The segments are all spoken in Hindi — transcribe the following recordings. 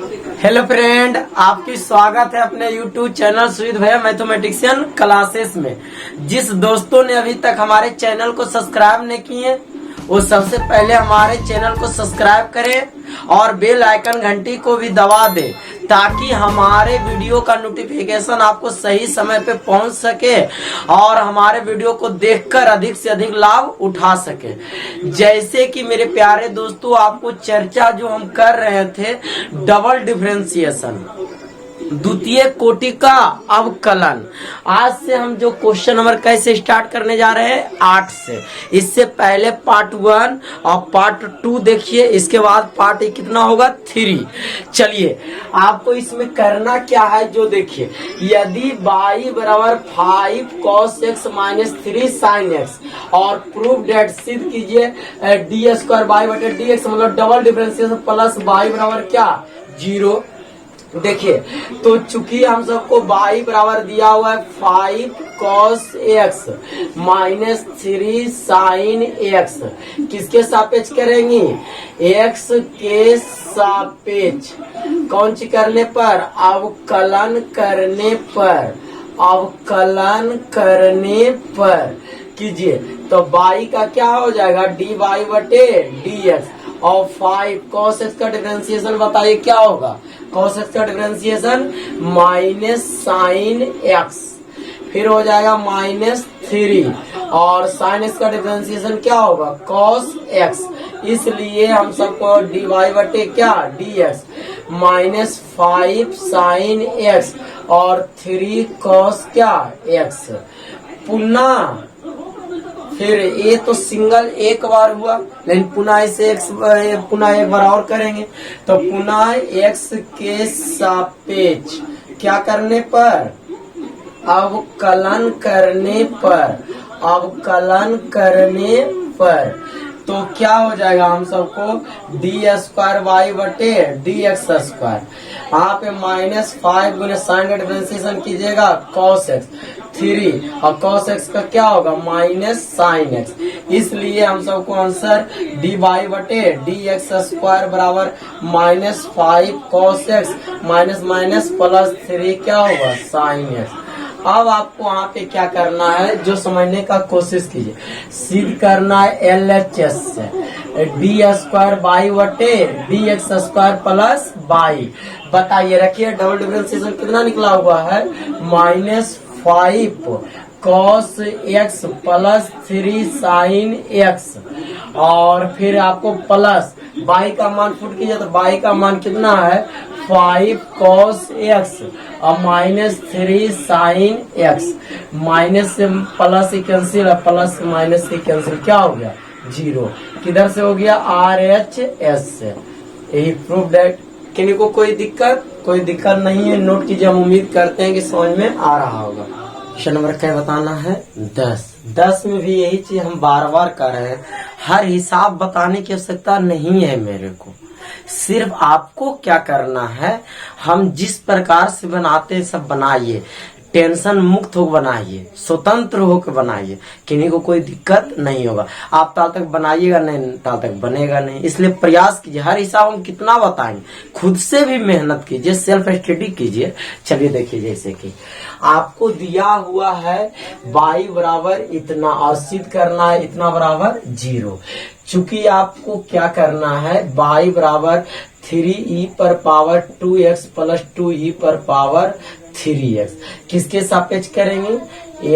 हेलो फ्रेंड, आपकी स्वागत है अपने YouTube चैनल सुविध भैया मैथमेटिशियन क्लासेस में। जिस दोस्तों ने अभी तक हमारे चैनल को सब्सक्राइब नहीं किए वो सबसे पहले हमारे चैनल को सब्सक्राइब करें और बेल आइकन घंटी को भी दबा दे ताकि हमारे वीडियो का नोटिफिकेशन आपको सही समय पे पहुंच सके और हमारे वीडियो को देखकर अधिक से अधिक लाभ उठा सके। जैसे कि मेरे प्यारे दोस्तों, आपको चर्चा जो हम कर रहे थे डबल डिफरेंशिएशन, द्वितीय कोटि का अवकलन। आज से हम जो क्वेश्चन नंबर कैसे स्टार्ट करने जा रहे हैं 8 से। इससे पहले पार्ट 1 और पार्ट 2 देखिए, इसके बाद पार्ट कितना होगा 3। चलिए आपको इसमें करना क्या है जो देखिए, यदि y बराबर 5 cos x minus 3 sin x और प्रूफ डेट सिद्ध कीजिए डी स्क्वायर वाई बटे डी एक्स मतलब डबल डिफरेंशिएशन प्लस y बराबर क्या 0। देखिए तो चूंकि हम सबको y बराबर दिया हुआ है 5 cos x minus 3 sin x, किसके सापेक्ष करेंगे x के सापेक्ष। कौन सी करने पर अवकलन करने पर, अवकलन करने पर कीजिए तो y का क्या हो जाएगा dy बटे dx और 5 cos x का डिफरेंशिएशन बताइए क्या होगा। cos x का डिफरेंशिएशन माइनस साइन x, फिर हो जाएगा माइनस 3 और साइन x का डिफरेंशिएशन क्या होगा cos x। इसलिए हम सबको dy बटे क्या dx माइनस 5 साइन x और 3 cos क्या x। पुनः फिर ये तो सिंगल एक बार हुआ, लेकिन पुनः इसे पुनः एक बार और करेंगे तो पुनः x के सापेक्ष क्या करने पर अवकलन करने पर, अवकलन करने पर तो क्या हो जाएगा हम सबको डी स्क्वायर वाई बटे डी एक्स स्क्वायर। यहाँ पे माइनस 5 गुने साइन का डिफरेंशिएशन कीजिएगा cos x 3 और cos x का क्या होगा माइनस साइन x। इसलिए हम सबको आंसर डी वाई बटे डी एक्स स्क्वायर बराबर minus 5 cos x minus minus plus 3 क्या होगा साइन x। अब आपको वहाँ पे क्या करना है जो समझने का कोशिश कीजिए, सिद्ध करना है LHS से डी स्क्वायर बाई बटे D X square plus by. बताइए रखिए डबल डिफरेंशिएशन कितना निकला हुआ है minus 5 cos x plus 3 sin x और फिर आपको प्लस बाई का मान फुट कीजिए तो बाई का मान कितना है 5 cos x और माइनस 3 sin x। माइनस से प्लस ही कैंसिल है, प्लस माइनस से कैंसिल क्या हो गया 0। किधर से हो गया RHS से। यही प्रूफ डेट। किन्हीं को कोई दिक्कत नहीं है, नोट कीजिए। हम उम्मीद करते हैं कि समझ में आ रहा होगा। क्वेश्चन नंबर क्या बताना है 10 में भी यही चीज हम बार बार कर रहे हैं। हर हिसाब बताने की आवश्यकता नहीं है मेरे को, सिर्फ आपको क्या करना है, हम जिस प्रकार से बनाते हैं सब बनाइए, टेंशन मुक्त हो बनाइए, स्वतंत्र होकर बनाइए, किन्हीं को कोई दिक्कत नहीं होगा। आप तब तक बनाइएगा नहीं तब तक बनेगा नहीं। इसलिए प्रयास कीजिए, हर हिसाब हम कितना बताएंगे, खुद से भी मेहनत कीजिए, सेल्फ स्टडी कीजिए। चलिए देखिए, जैसे कि आपको दिया हुआ है y बराबर इतना और सिद्ध करना है इतना बराबर 0। चूंकि आपको क्या करना है y बराबर 3e पर पावर 2x प्लस 2e पर पावर 3x, किसके सापेक्ष करेंगे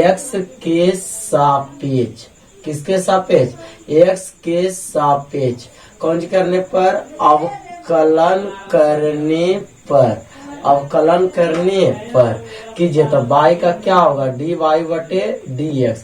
x के सापेक्ष, किसके सापेक्ष x के सापेक्ष। कौन करने पर अवकलन करने पर, अवकलन करने पर कीजिए तो y का क्या होगा dy बटे dx।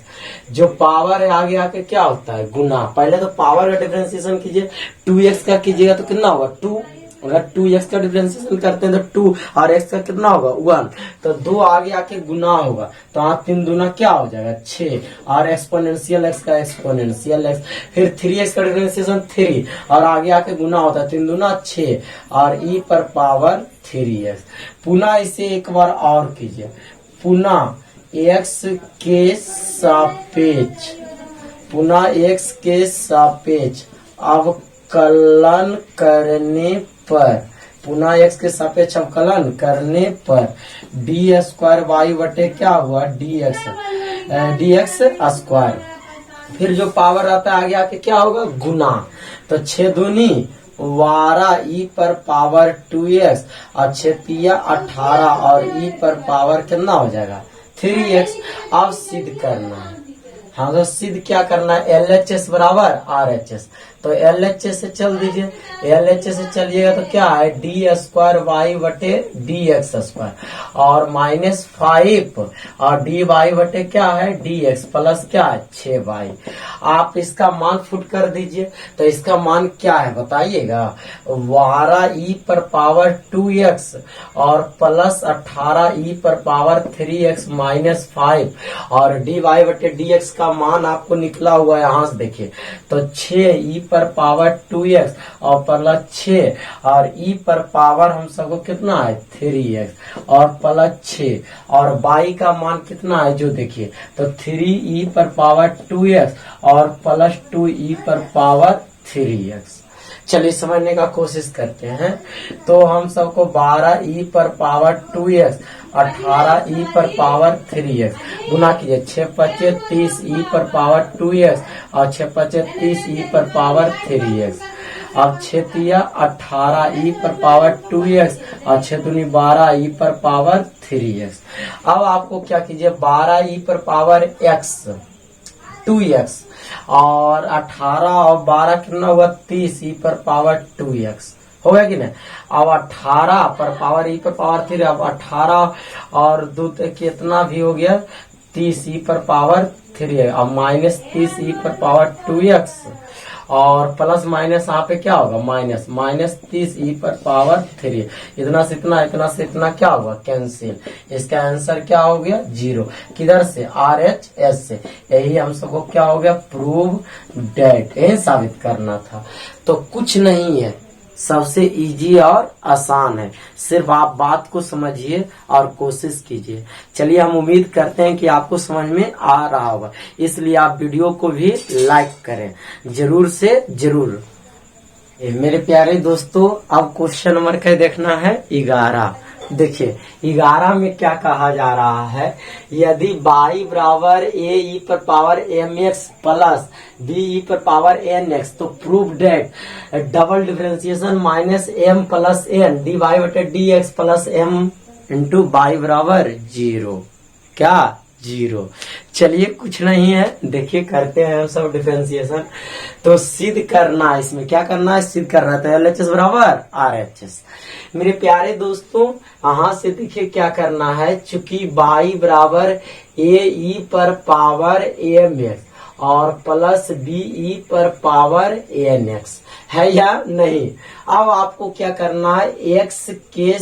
जो पावर है आगे आके क्या होता है गुना। पहले तो पावर का डिफरेंशिएशन कीजिए, 2x का कीजिएगा तो कितना होगा 2। अगर 2x का डिफरेंशिएशन करते हैं तो 2 और x का कितना होगा 1, तो 2 आगे आके गुना होगा तो 3 दूना क्या हो जाएगा 6 और एक्सपोनेंशियल x का एक्सपोनेंशियल x। फिर 3x का डिफरेंशिएशन 3 और आगे आके गुना होता है 3 दूना 6 और e पर पावर 3x। पुनः इसे एक बार और कीजिए, पुनः x के सापेक्ष, पुनः x के सापेक्ष अवकलन करने पर पुनः x के सापेक्ष अवकलन करने पर डी स्क्वायर वाई बटे क्या हुआ dx स्क्वायर। फिर जो पावर आता है आगे आके क्या होगा गुना, तो 6 दूनी 12 ई पर पावर 2x और 6 18 और ई पर पावर कितना हो जाएगा 3x। अब सिद्ध करना है, हाँ तो सिद्ध क्या करना है, LHS बराबर RHS, तो LHS से चल दीजिए, LHS से चलिएगा तो क्या है डी स्क्वायर वाई बटे dx स्क्वायर और -5 और डी वाई बटे क्या है dx प्लस क्या है 6y। आप इसका मान फुट कर दीजिए, तो इसका मान क्या है बताइएगा 12 ई पर पावर 2x और प्लस 18 ई पर पावर 3x माइनस 5 और डी वाई बटे dx का मान आपको निकला हुआ है यहाँ से देखिए, तो 6 ई पर पावर 2x और प्लस 6 और ई पर पावर हम सबको कितना है 3x और प्लस 6 और बाई का मान कितना है जो देखिए, तो 3 ई पर पावर 2x और प्लस 2 ई पर पावर 3x। चलिए समझने का कोशिश करते हैं, तो हम सबको 12 ई पर पावर 2x 18 ई पर पावर 3x गुना कीजिए 6 5 30 ई पर पावर 2x और 6 5 30 ई पर पावर 3x। अब 6 18 ई पर पावर 2x और 6 दूनी 12 ई पर पावर 3x। अब आपको क्या कीजिए 12 ई पर पावर x 2x और 18 और 12 कितना हुआ 30 ई पर पावर 2x हो गया कि नहीं। अब 18 पर पावर ई पर पावर 3, अब 18 और 2 कितना भी हो गया 30 ई पर पावर 3 है, अब -30 ई पर पावर 2x और प्लस माइनस यहाँ पे क्या होगा -30 ई पर पावर 3। इतना से इतना क्या होगा कैंसिल, इसका आंसर क्या हो गया 0। किधर से RHS से। यही हम सबको क्या हो गया प्रूव डेट, यही साबित करना था। तो कुछ नहीं है, सबसे इजी और आसान है, सिर्फ आप बात को समझिए और कोशिश कीजिए। चलिए हम उम्मीद करते हैं कि आपको समझ में आ रहा होगा, इसलिए आप वीडियो को भी लाइक करें जरूर से जरूर। मेरे प्यारे दोस्तों अब क्वेश्चन नंबर क्या देखना है 11। देखिए 11 में क्या कहा जा रहा है, यदि y बराबर a ई पर पावर mx प्लस b ई पर पावर nx तो prove that double differentiation -m plus n dy बटे dx plus m into y बराबर 0। क्या 0। चलिए कुछ नहीं है, देखिए करते हैं हम सब डिफरेंशिएशन। तो सिद्ध करना है, इसमें क्या करना है सिद्ध करना है, तो LHS बराबर RHS। मेरे प्यारे दोस्तों यहाँ से देखिए क्या करना है, चूंकि y बराबर a ई पर पावर mx और प्लस b ई पर पावर nx है या नहीं। अब आपको क्या करना है x के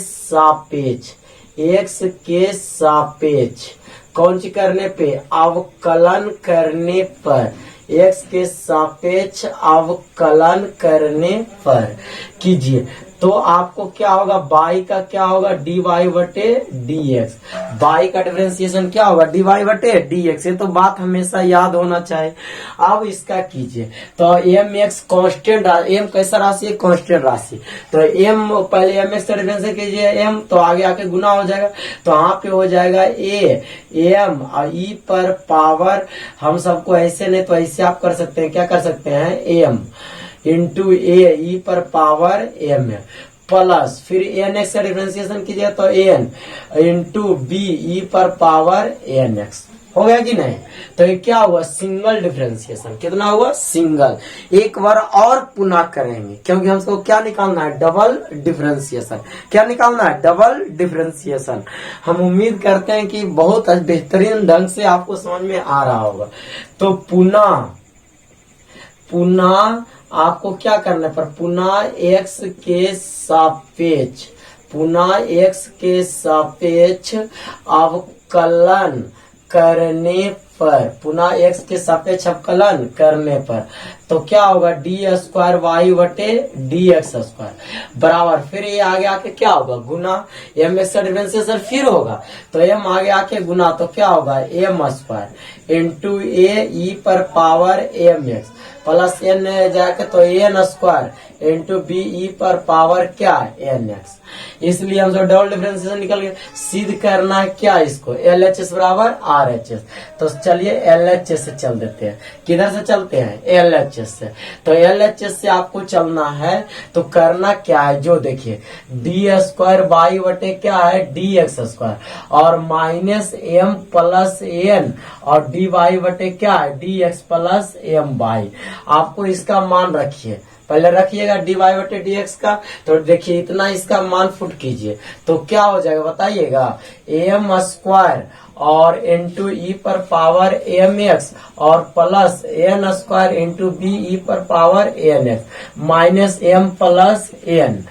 सापेक्ष कौन सी करने पे अवकलन करने पर, x के सापेक्ष अवकलन करने पर कीजिए, तो आपको क्या होगा y का क्या होगा dy बटे dx, y का डिफरेंशिएशन क्या होगा dy बटे dx। ये तो बात हमेशा याद होना चाहिए। अब इसका कीजिए, तो mx कांस्टेंट, m कैसा राशि है कांस्टेंट राशि, तो m पहले mx का डिफरेंशिएशन कीजिए m, तो आगे आके गुना हो जाएगा, तो यहाँ पे हो जाएगा m और e पर पावर, हम सबको ऐसे नहीं तो ऐसे आप कर सकते हैं, क्या कर सकते हैं m इंटू ए ई पर पावर m प्लस फिर nx का डिफरेंशिएशन कीजिए तो n इंटू बी ई पर पावर nx हो गया कि नहीं। तो ये क्या हुआ सिंगल डिफरेंशिएशन, कितना हुआ सिंगल। एक बार और पुनः करेंगे क्योंकि हमको क्या निकालना है डबल डिफरेंशिएशन, क्या निकालना है डबल डिफरेंशिएशन। हम उम्मीद करते हैं कि बहुत बेहतरीन ढंग से आपको समझ में आ रहा होगा। तो पुनः आपको क्या करना है, पर पुनः x के सापेक्ष अवकलन करने पर पुनः x के सापेक्ष अवकलन करने पर तो क्या होगा डी स्क्वायर वाई बटे डी एक्स स्क्वायर बराबर, फिर ये आगे आके क्या होगा गुना एम एक्स का डिफरेंशिएशन फिर होगा तो एम आगे आके गुना तो क्या होगा M square into A E पर power M X plus N जाके तो एन स्क्वायर इंटू बी ई पर पावर क्या एन एक्स। इसलिए हम सब डबल डिफरेंशिएशन निकल गए। सिद्ध करना है क्या इसको एल एच एस बराबर आर एच एस। तो चलिए एल एच एस से चल देते हैं। किधर से चलते हैं एल एच एस से। तो एल एच एस से आपको चलना है तो करना क्या है जो देखिए डी स्क्वायर बाई बटे क्या है डी एक्स स्क्वायर और माइनस एम प्लस एन और डी वाई बटे क्या है D X plus M Y. आपको इसका मान रखिए, पहले रखिएगा डी वाई बटे डी एक्स का। तो देखिए इतना इसका मान फुट कीजिए तो क्या हो जाएगा बताइएगा एम स्क्वायर और इंटू ई पर पावर एम एक्स और plus N square into B ई पर power N X minus M plus N.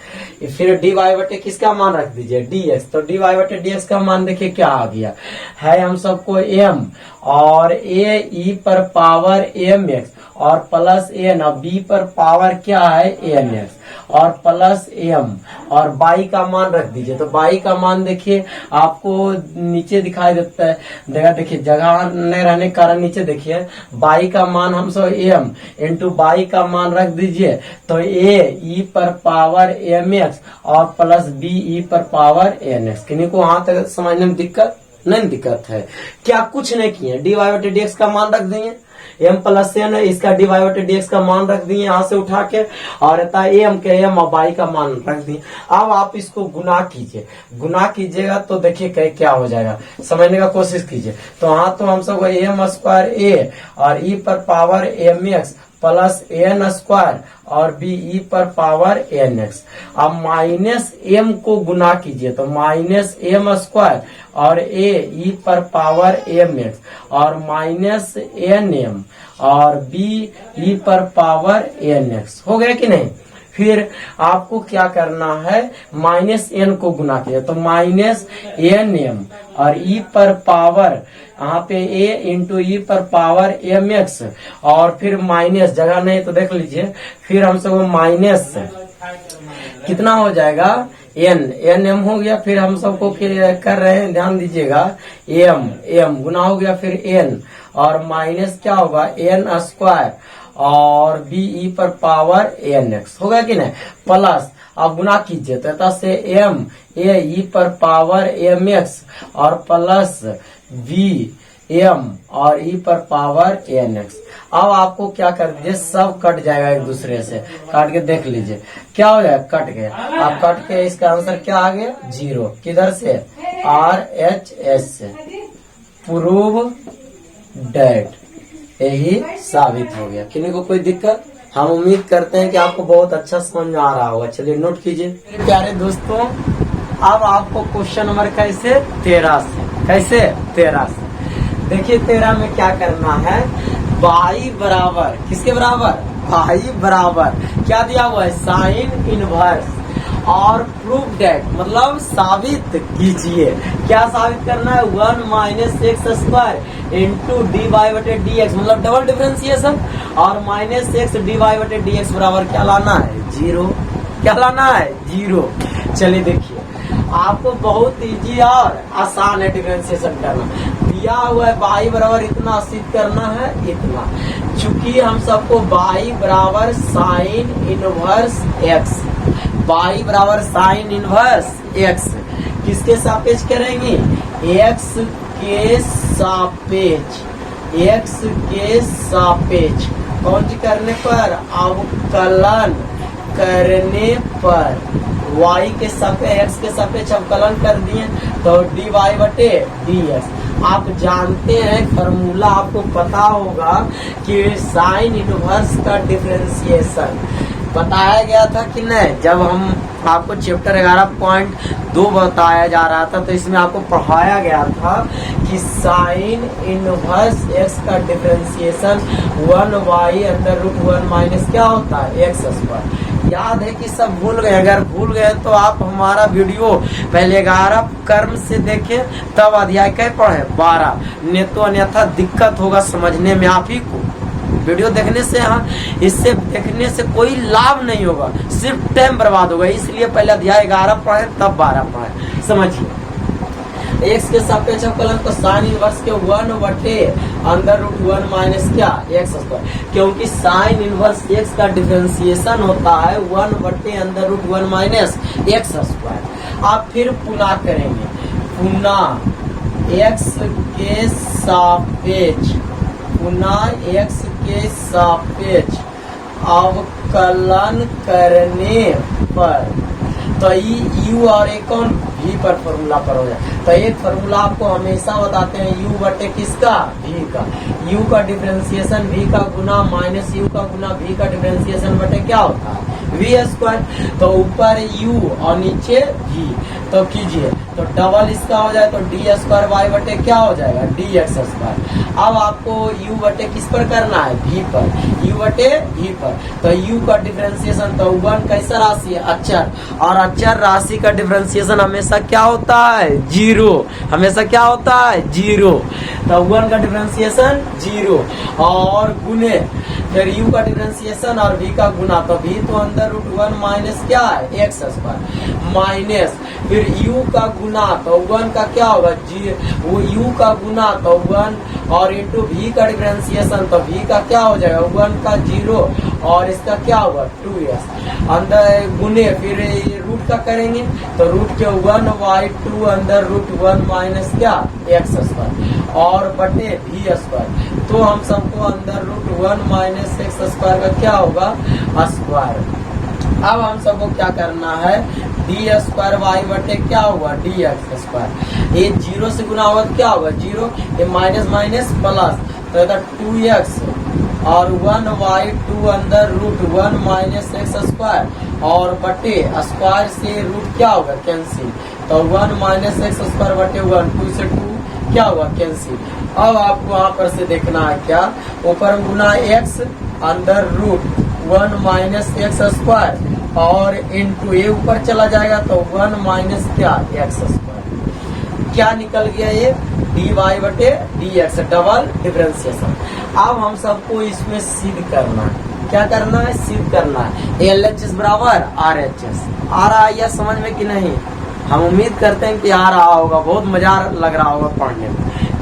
फिर डी वाई बटे किसका मान रख दीजिए डी एक्स। तो डी वाई बटे डी एक्स का मान देखिए क्या आ गया है हम सबको एम और ए ई पर पावर एम एक्स और प्लस एन और बी पर पावर क्या है एन एक्स और प्लस एम और बाई का मान रख दीजिए। तो बाई का मान देखिए आपको नीचे दिखाई देता है, देखिए जगह नहीं रहने के कारण नीचे देखिए बाई का मान हम सब एम इंटू बाई का मान रख दीजिए तो ए ई पर पावर एम एक्स और प्लस बी ई पर पावर एन एक्स। किन्हीं को वहां तक समझने में दिक्कत नहीं दिक्कत है क्या? कुछ नहीं किए, डी वाई बटे डी एक्स का मान रख देंगे एम प्लस एन इसका डी वाई बटे डी एक्स का मान रख दिए यहाँ से उठा के और एम के एम और बाई का मान रख दिए। अब आप इसको गुना कीजिए, गुना कीजिएगा तो देखिए क्या हो जाएगा समझने का कोशिश कीजिए। तो हाँ तो हम सब एम स्क्वायर ए और ई पर power M X plus N square और बी ई पर पावर एन एक्स। अब माइनस एम को गुना कीजिए तो माइनस एम स्क्वायर और ए ई पर पावर एम एक्स और माइनस एन एम और बी ई पर पावर एन एक्स। हो गया कि नहीं? फिर आपको क्या करना है माइनस एन को गुना कीजिए तो माइनस एन एम और ई पर पावर यहाँ पे ए इंटू ई पर पावर एम एक्स और फिर माइनस जगह नहीं तो देख लीजिए फिर हम सब माइनस कितना हो जाएगा एन एम हो गया। फिर हम सबको कर रहे हैं ध्यान दीजिएगा एम गुना हो गया फिर एन और माइनस क्या होगा एन स्क्वायर और बी ई पर पावर एन एक्स। होगा कि नहीं? प्लस अब गुना कीजिए तो से एम ए ई पर पावर एम एक्स और प्लस बी एम और ई पर पावर एन एक्स। अब आपको क्या कर दीजिए सब कट जाएगा एक दूसरे से, काट के देख लीजिए क्या हो जाएगा कट गया। अब कट के इसका आंसर क्या आ गया 0। किधर से आर एच एस से प्रूव डेट यही साबित हो गया। किन्हीं को कोई दिक्कत? हम उम्मीद करते हैं कि आपको बहुत अच्छा समझ में आ रहा होगा। चलिए नोट कीजिए प्यारे दोस्तों। अब आपको क्वेश्चन नंबर कैसे 13 से देखिए 13 में क्या करना है बाई बराबर किसके बराबर बाई बराबर क्या दिया हुआ है साइन इनवर्स और प्रूफ डेट मतलब साबित कीजिए। क्या साबित करना है 1 minus X square into D Y बटे डी एक्स मतलब डबल डिफरेंशिएशन और माइनस एक्स डी वाई बटे डी एक्स बराबर क्या लाना है 0। क्या लाना है 0। चलिए देखिए आपको बहुत इजी और आसान है डिफरेंशिएशन करना। दिया हुआ है बाई बराबर इतना सिद्ध करना है इतना। चूंकि हम सबको बाई बराबर साइन इनवर्स एक्स बाई बराबर साइन इनवर्स एक्स किसके सापेक्ष करेंगे एक्स के सापेक्ष कौन सी करने पर अवकलन करने पर y के सापेक्ष x के सापेक्ष अवकलन कर दिए तो डी वाई बटे डी एक्स। आप जानते हैं फॉर्मूला आपको पता होगा कि साइन इनवर्स का डिफरेंशिएशन बताया गया था कि नहीं जब हम आपको चैप्टर 11.2 बताया जा रहा था तो इसमें आपको पढ़ाया गया था कि साइन इनवर्स एक्स का differentiation 1y under root 1 minus क्या होता है एक्स स्क्वायर। याद है कि सब भूल गए? अगर भूल गए तो आप हमारा वीडियो पहले 11 कर्म से देखें, तब अध्याय क्या पढ़े 12, नहीं तो अन्यथा दिक्कत होगा समझने में आप ही को। वीडियो देखने से इससे देखने से कोई लाभ नहीं होगा, सिर्फ टाइम बर्बाद होगा। इसलिए पहले अध्याय 11 पढ़े तब 12 पढ़े। समझिए, एक्स के सापेक्ष अवकलन को साइन इनवर्स के 1/√1 माइनस क्या एक्स स्क्वायर, क्योंकि साइन इनवर्स एक्स का डिफरेंशिएशन होता है 1/√1 माइनस एक्स स्क्वायर। आप फिर पुनः करेंगे, पुनः एक्स के सापेक्ष अवकलन करने पर तो यू और एक कौन भी पर फॉर्मूला पर हो जाए। तो एक फॉर्मूला आपको हमेशा बताते हैं यू बटे किसका, भी का। यू का डिफरेंशिएशन भी का गुना माइनस यू का गुना भी का डिफरेंशिएशन बटे क्या होता है वी स्क्वायर। तो ऊपर यू और नीचे भी, तो कीजिए तो डबल इसका हो जाए तो डी स्क्वायर वाई बटे क्या हो जाएगा डी एक्स स्क्वायर। अब आपको यू बटे किस पर करना है, भी पर, यू बटे भी पर। तो यू का डिफरेंशिएशन तो 1 कैसा राशि है, अचर, और अचर राशि का डिफरेंशिएशन हमेशा क्या होता है 0, हमेशा क्या होता है 0। तो 1 का डिफरेंशिएशन 0 और गुने फिर u का डिफरेंशिएशन और v का गुना, तो v तो √1 माइनस क्या है एक्स स्क्वायर माइनस फिर u का गुना तो 1 का क्या होगा वो u का गुना तो 1 और इंटू v का डिफरेंशिएशन तो v का क्या हो जाएगा 1 का 0 और इसका क्या होगा 2s अंदर गुने फिर रूट का करेंगे तो रूट के 1/2 √1 माइनस क्या एक्स स्क्वायर और बटे भी स्क्वायर। तो हम सबको अंदर √1 माइनस एक्स स्क्वायर का क्या होगा स्क्वायर। अब हम सबको क्या करना है डी स्क्वायर वाई बटे क्या होगा डी एक्स स्क्वायर। ये 0 से गुना होगा तो क्या होगा 0, ये माइनस माइनस प्लस तो 2x और 1/2 अंदर √1 माइनस एक्स स्क्वायर और बटे स्क्वायर से रूट क्या होगा कैंसिल, तो 1 माइनस एक्स स्क्वायर बटे 1, 2 से 2 क्या होगा कैंसिल। अब आपको वहां पर से देखना है क्या ऊपर गुना x अंदर √1 माइनस एक्स स्क्वायर और इंटू ये ऊपर चला जाएगा तो 1 माइनस क्या एक्स स्क्वायर। क्या निकल गया ये डी वाई बटे डी एक्स डबल डिफरेंशिएशन। अब हम सबको इसमें सिद्ध करना है, क्या करना है सिद्ध करना है LHS बराबर RHS। आ रहा है यह समझ में कि नहीं? हम उम्मीद करते हैं कि आ रहा होगा, बहुत मजा लग रहा होगा पढ़ने में।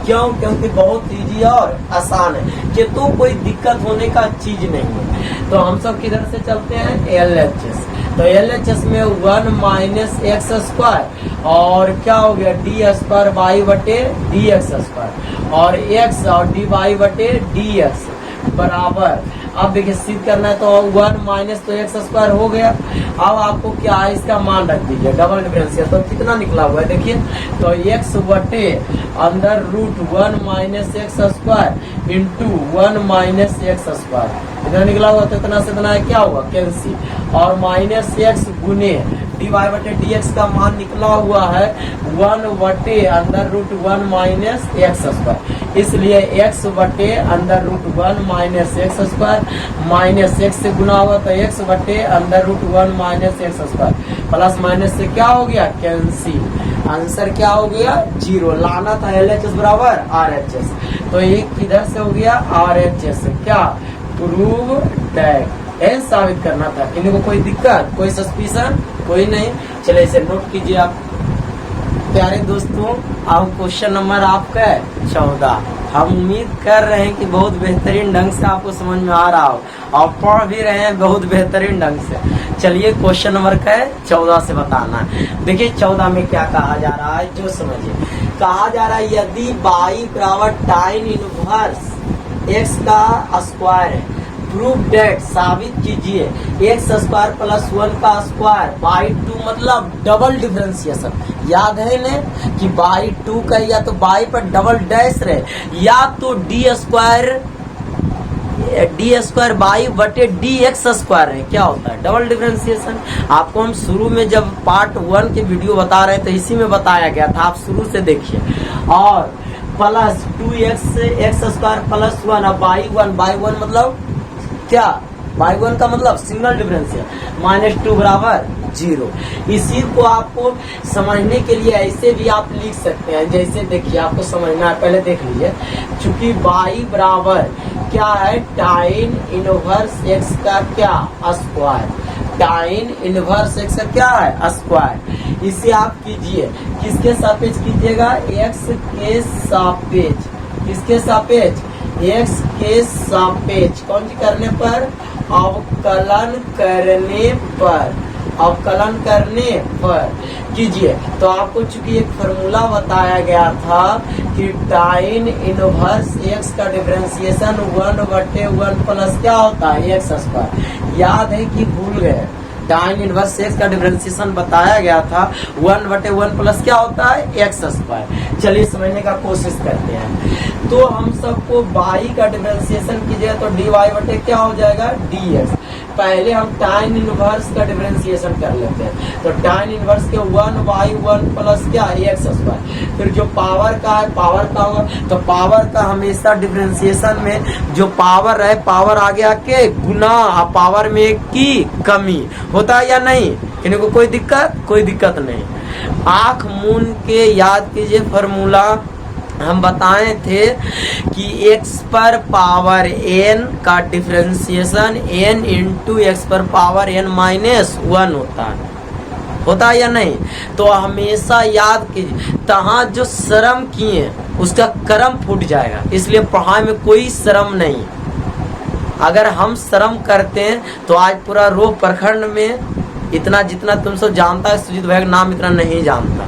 क्यों? क्योंकि बहुत इजी और आसान है कि तो कोई दिक्कत होने का चीज नहीं है। तो हम सब किधर से चलते हैं LHS। तो LHS में 1 माइनस एक्स स्क्वायर और क्या हो गया डी स्क्वायर वाई बटे डी एक्स स्क्वायर और x और डी वाई बटे डी एक्स बराबर। अब देखिए सिद्ध करना है तो 1 माइनस तो एक्स स्क्वायर हो गया। अब आपको क्या है इसका मान रख दीजिए डबल डिफरेंशियल, तो कितना निकला हुआ है देखिए तो x बटे अंदर √1 minus X square into 1 minus X square इतना निकला हुआ तो इतना से इतना क्या होगा कैंसिल और माइनस एक्स गुने डी वाई बटे डी एक्स का मान निकला हुआ है 1 बटे अंदर √1 माइनस एक्स स्क्वायर। इसलिए x बटे अंदर √1 minus X square minus x से गुना हुआ तो x बटे अंदर √1 minus X square plus minus से क्या हो गया कैंसिल। आंसर क्या हो गया 0। लाना था LHS बराबर RHS, तो एक किधर से हो गया RHS से क्या प्रूव दैट साबित करना था। इनको कोई दिक्कत कोई सस्पिशन कोई नहीं। चले इसे नोट कीजिए आप प्यारे दोस्तों। अब क्वेश्चन नंबर आपका है 14। हम उम्मीद कर रहे हैं कि बहुत बेहतरीन ढंग से आपको समझ में आ रहा हो और पढ़ भी रहे हैं बहुत बेहतरीन ढंग से। चलिए क्वेश्चन नंबर का है 14 से बताना है। देखिए 14 में क्या कहा जा रहा है जो समझिए। कहा जा रहा है यदि बाई बराबर टाइन इनवर्स एक्स का स्क्वायर है प्रूव डेट साबित कीजिए एक्स स्क्वायर प्लस 1 का स्क्वायर बाई 2 मतलब डबल डिफरेंशिएशन। याद है ने कि बाई 2 का या तो बाई पर डबल डैश रहे या तो डी स्क्वायर बाई बटे डी एक्स स्क्वायर है। क्या होता है डबल डिफरेंशिएशन। आपको हम शुरू में जब पार्ट 1 के वीडियो बता रहे थे इसी में बताया गया था, आप शुरू से देखिए। और plus 2x x square plus 1 by 1 मतलब क्या y1 का मतलब सिंगल डिफरेंशियल, -2 बराबर 0। इसी को आपको समझने के लिए ऐसे भी आप लिख सकते हैं, जैसे देखिए आपको समझना है, पहले देख लीजिए। चूंकि y बराबर क्या है, tan इनवर्स x का क्या स्क्वायर, tan इनवर्स x का क्या है स्क्वायर। इसे आप कीजिए, किसके सापेक्ष कीजिएगा, x के सापेक्ष, किसके सापेक्ष, x के सापेक्ष, कौन सी करने पर, अवकलन करने पर, अवकलन करने पर कीजिए। तो आपको चूंकि एक फॉर्मूला बताया गया था कि tan इनवर्स x का डिफरेंशिएशन 1/1 प्लस क्या होता है, x स्क्वायर। याद है कि भूल गए, tan इनवर्स x का डिफरेंशिएशन बताया गया था 1/1 प्लस क्या होता है, x स्क्वायर। चलिए समझने का कोशिश करते हैं। तो हम सबको y का डिफरेंशिएशन कीजिएगा तो dy बटे क्या हो जाएगा, dx। पहले हम tan इनवर्स का डिफरेंशिएशन कर लेते हैं। तो tan इनवर्स के 1/1 प्लस क्या, x स्क्वायर। फिर जो पावर का है, पावर का होगा, तो पावर का हमेशा डिफरेंशिएशन में जो पावर है, पावर आगे आके गुना, पावर में की कमी होता है या नहीं, किन्हीं को कोई दिक्कत नहीं। आंख मूंद के याद कीजिए फॉर्मूला हम बताए थे कि x पर पावर n का डिफरेंशिएशन n इंटू x पर पावर n -1 होता है या नहीं। तो हमेशा याद कीजिए, तहाँ जो शर्म किए उसका कर्म फूट जाएगा, इसलिए पढ़ाई में कोई शर्म नहीं। अगर हम शर्म करते हैं तो आज पूरा रोह प्रखंड में इतना जितना तुम सब जानता है, सुजीत भैया का नाम इतना नहीं जानता।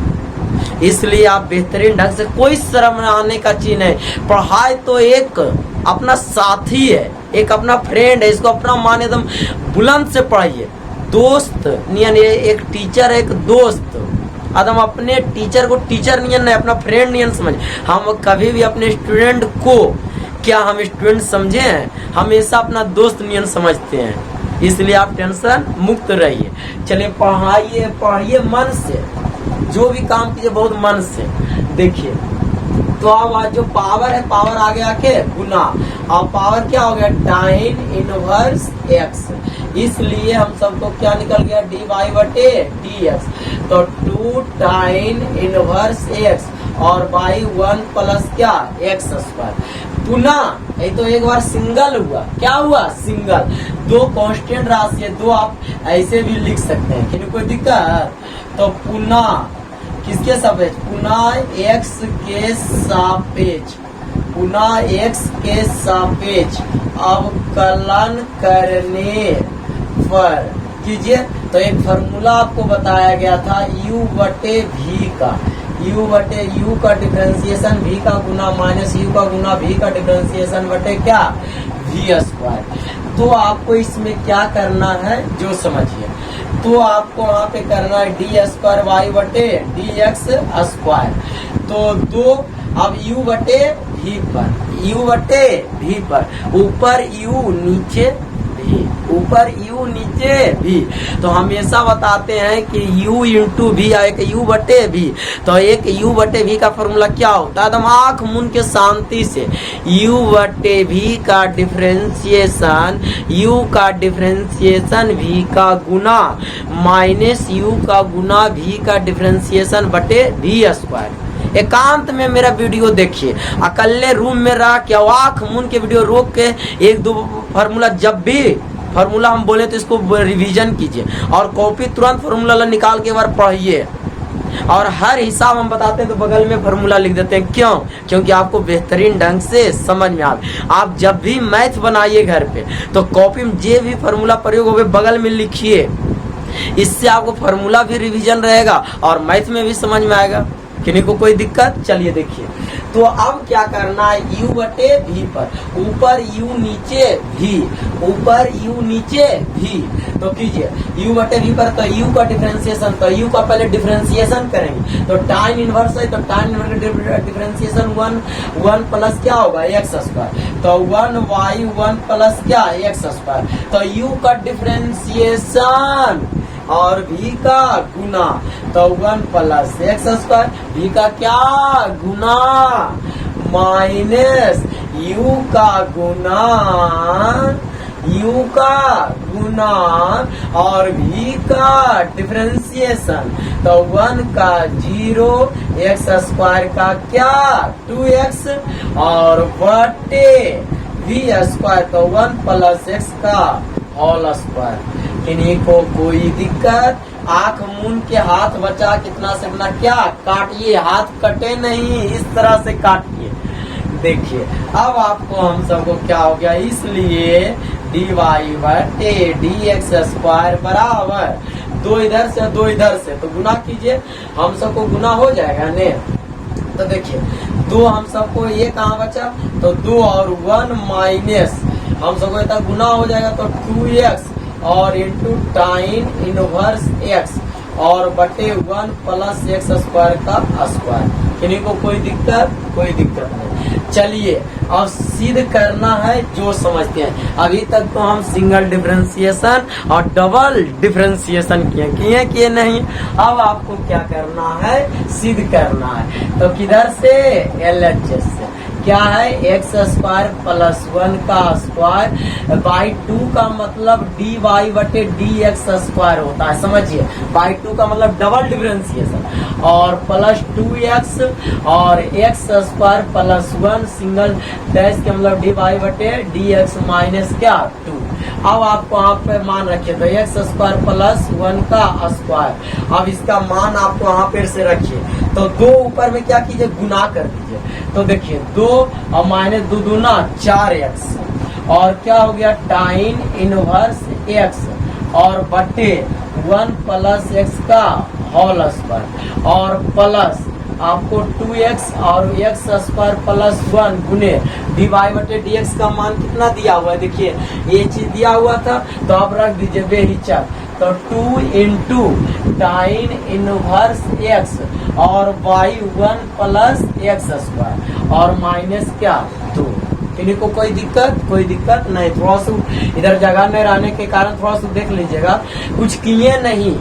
इसलिए आप बेहतरीन ढंग से, कोई शर्म आने का चीज नहीं। पढ़ाई तो एक अपना साथी है, एक अपना फ्रेंड है, इसको अपना मान एकदम बुलंद से पढ़ाइए। दोस्त नियन, ये एक टीचर, एक दोस्त, एकदम अपने टीचर को टीचर नियन नहीं, अपना फ्रेंड नियन समझ। हम कभी भी अपने स्टूडेंट को, क्या हम स्टूडेंट समझे हैं, हमेशा अपना दोस्त नियन समझते हैं। इसलिए आप टेंशन मुक्त रहिए। चलिए पढ़िए मन से, जो भी काम कीजिए बहुत मन से। देखिए तो अब आज जो पावर है, पावर आगे आके गुना, अब पावर क्या हो गया, tan इनवर्स x। इसलिए हम सबको क्या निकल गया, dy बटे dx। तो 2 tan इनवर्स x और y1 प्लस क्या, x स्क्वायर। पुनः ये तो एक बार सिंगल हुआ, क्या हुआ, सिंगल। दो कांस्टेंट राशि है, दो आप ऐसे भी लिख सकते हैं, किन्हीं कोई दिक्कत। तो पुनः किसके सापेक्ष, पुनः x के सापेक्ष, पुनः x के सापेक्ष अवकलन करने पर कीजिए। तो एक फॉर्मूला आपको बताया गया था u बटे v का, u बटे u का डिफरेंशिएशन v का गुना माइनस u का गुना v का डिफरेंशिएशन बटे क्या, v स्क्वायर। तो आपको इसमें क्या करना है, जो समझिए। तो आपको वहाँ पे करना है डी स्क्वायर वाई बटे डी एक्स स्क्वायर। तो दो, अब u बटे v पर, u बटे v पर, ऊपर u नीचे v, ऊपर u नीचे v। तो हमेशा बताते हैं कि u इंटू वी, एक u बटे v। तो एक u बटे v का फॉर्मूला क्या होता है, एकदम आंख मूंद के शांति से, u बटे v का डिफरेंशिएशन, u का डिफरेंशिएशन v का गुना माइनस u का गुना v का डिफरेंशिएशन बटे v स्क्वायर। एकांत में मेरा वीडियो देखिए, अकेले रूम में रह के आँख मूंद के वीडियो रोक के एक दो फार्मूला, जब भी फार्मूला हम बोले तो इसको रिवीजन कीजिए और कॉपी तुरंत फार्मूला निकाल के एक बार पढ़िए। और हर हिसाब हम बताते हैं तो बगल में फार्मूला लिख देते हैं, क्यों, क्योंकि आपको बेहतरीन ढंग से समझ में आए। आप जब भी मैथ बनाइए घर पे तो कॉपी में जो भी फार्मूला प्रयोग हो बगल में लिखिए, इससे आपको फार्मूला भी रिवीजन रहेगा और मैथ में भी समझ में आएगा। किन्हीं को कोई दिक्कत। चलिए देखिए, तो अब क्या करना है, u बटे v पर, ऊपर u नीचे v, ऊपर u नीचे v। तो कीजिए u बटे v पर, तो u का डिफरेंशिएशन, तो u का पहले डिफरेंशिएशन करेंगे। तो tan इनवर्स है, तो tan इनवर्स का डिफरेंशिएशन 1 प्लस क्या होगा, x स्क्वायर। तो 1y1 प्लस क्या, x स्क्वायर। तो u का डिफरेंशिएशन और v का गुना, तो 1 प्लस x स्क्वायर, v का क्या गुना माइनस u का गुना u का गुना और v का डिफरेंशिएशन। तो 1 का 0, x स्क्वायर का क्या 2x और बटे v स्क्वायर का 1 प्लस x का होल स्क्वायर। इन्हीं को कोई दिक्कत? आंख मून के हाथ बचा कितना से कितना क्या काटिए, हाथ कटे नहीं, इस तरह से काटिए। देखिए अब आपको हम सबको क्या हो गया, इसलिए dy बटे dx स्क्वायर बराबर 2 इधर से 2 इधर से, तो गुना कीजिए, हम सबको गुना हो जाएगा ने। तो देखिए 2 हम सबको ये कहाँ बचा, तो 2 और 1 माइनस हम सबको इतना गुना हो जाएगा तो 2x और इंटू टाइन इनवर्स x और बटे 1 प्लस x स्क्वायर का स्क्वायर। इन्हीं को कोई दिक्कत नहीं। चलिए अब सिद्ध करना है जो समझते हैं। अभी तक तो हम सिंगल डिफरेंशिएशन और डबल डिफरेंशिएशन किए नहीं। अब आपको क्या करना है, सिद्ध करना है। तो किधर से, LHS से। क्या है, x स्क्वायर प्लस 1 का स्क्वायर बाई 2 का मतलब dy बटे dx स्क्वायर होता है, समझिए। बाई 2 का मतलब डबल डिफरेंशिएशन और प्लस 2x और x square plus 1 single dash के मतलब dy बटे dx माइनस क्या 2। अब आपको यहाँ पे मान रखिए, तो x स्क्वायर प्लस 1 का स्क्वायर। अब इसका मान आपको यहाँ पे से रखिए, तो 2 ऊपर में क्या कीजिए, गुना कर दीजिए। तो देखिए 2 और माइनस 2 दूना 4x और क्या हो गया टाइन इनवर्स x और बटे 1 प्लस x का होल स्क्वायर और प्लस आपको 2x और x स्क्वायर प्लस 1 गुने dy बटे dx का मान कितना दिया हुआ है, देखिए ये चीज दिया हुआ था, तो आप रख दीजिए बेहिचक। तो 2 इंटू टाइन इनवर्स x और बाई 1 प्लस x स्क्वायर और माइनस क्या 2। किन्हीं को कोई दिक्कत नहीं। थोड़ा सा इधर जगह में रहने के कारण थोड़ा सा देख लीजिएगा, कुछ किए नहीं।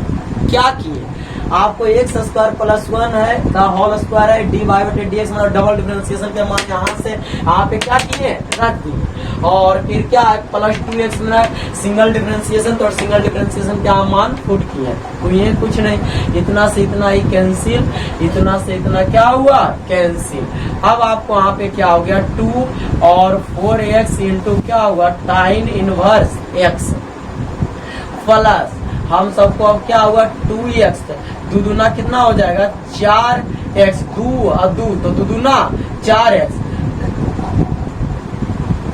क्या किए, आपको x स्क्वायर प्लस 1 है का होल स्क्वायर है, dy बटे dx मतलब डबल डिफरेंशिएशन के मान यहाँ से यहाँ पे क्या किए, रख दिए। और फिर क्या है, प्लस 2x में सिंगल डिफरेंशिएशन, तो सिंगल डिफरेंशिएशन का मान पुट किए, कुछ नहीं। इतना से इतना ही कैंसिल, इतना से इतना क्या हुआ, कैंसिल। अब आपको यहाँ पे क्या हो गया 2 और 4x इंटू क्या हुआ टाइन इनवर्स x प्लस हम सबको अब क्या हुआ 2x, दो दूना कितना हो जाएगा 4x, 2 और 2 तो दो दूना 4x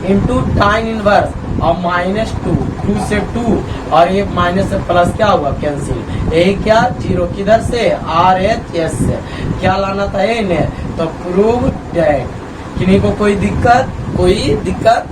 इंटू टाइन इनवर्स और माइनस 2 से 2 और ये माइनस से प्लस क्या हुआ कैंसिल। ये क्या 0 किधर से, RHS से क्या लाना था, ये ने। तो प्रूव डेट। किन्हीं को कोई दिक्कत